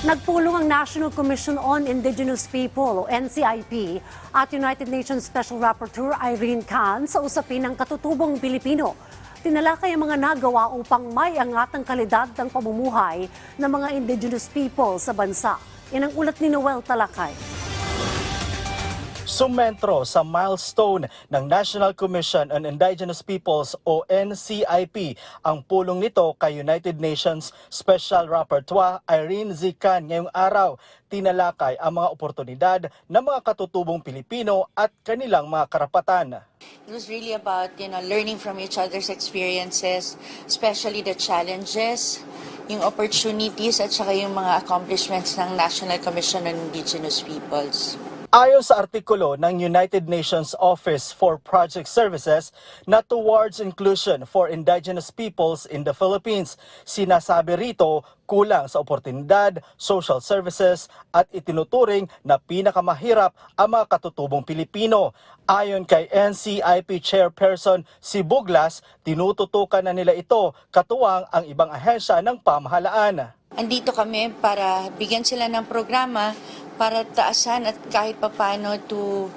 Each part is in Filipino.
Nagpulong ang National Commission on Indigenous People o NCIP at United Nations Special Rapporteur Irene Khan sa usapin ng katutubong Pilipino. Tinalakay ang mga nagawa upang maiangat ang kalidad ng pamumuhay ng mga indigenous people sa bansa. Yan ang ulat ni Noel Talakay. Sumentro sa milestone ng National Commission on Indigenous Peoples o NCIP ang pulong nito kay United Nations Special Rapporteur Irene Z. Khan ngayong araw. Tinalakay ang mga oportunidad ng mga katutubong Pilipino at kanilang mga karapatan. It was really about, learning from each other's experiences, especially the challenges, yung opportunities at saka yung mga accomplishments ng National Commission on Indigenous Peoples. Ayon sa artikulo ng United Nations Office for Project Services na towards inclusion for indigenous peoples in the Philippines, sinasabi rito kulang sa oportunidad, social services at itinuturing na pinakamahirap ang mga katutubong Pilipino. Ayon kay NCIP Chairperson si Buglas, tinututukan na nila ito katuwang ang ibang ahensya ng pamahalaan. Andito kami para bigyan sila ng programa para taasan at kahit papano to,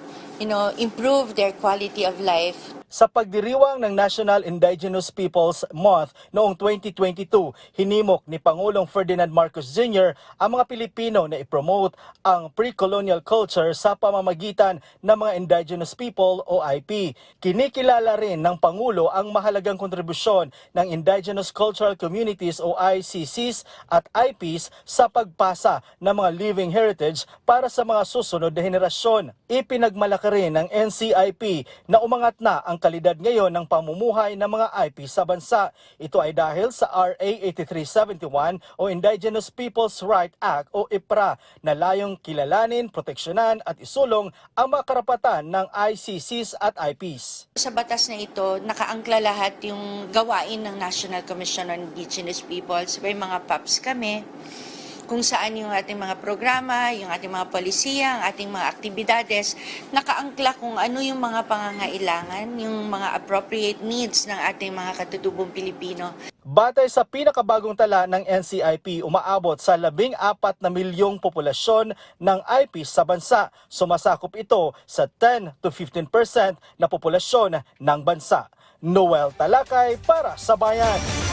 improve their quality of life. Sa pagdiriwang ng National Indigenous Peoples Month noong 2022, hinimok ni Pangulong Ferdinand Marcos Jr. ang mga Pilipino na ipromote ang pre-colonial culture sa pamamagitan ng mga indigenous people o IP. Kinikilala rin ng Pangulo ang mahalagang kontribusyon ng indigenous cultural communities o ICCs at IPs sa pagpasa ng mga living heritage para sa mga susunod na henerasyon. Ipinagmalaki rin ng NCIP na umangat na ang kalidad ngayon ng pamumuhay ng mga IP sa bansa. Ito ay dahil sa RA 8371 o Indigenous Peoples' Right Act o IPRA na layong kilalanin, proteksyonan at isulong ang mga karapatan ng ICCs at IPs. Sa batas na ito, nakaangkla lahat yung gawain ng National Commission on Indigenous Peoples. May mga PAPs kami, kung saan yung ating mga programa, yung ating mga polisiya, ang ating mga aktibidades, nakaangkla kung ano yung mga pangangailangan, yung mga appropriate needs ng ating mga katutubong Pilipino. Batay sa pinakabagong tala ng NCIP, umaabot sa 14 na milyong populasyon ng IP sa bansa. Sumasakop ito sa 10 to 15% na populasyon ng bansa. Noel Talakay para sa Bayan.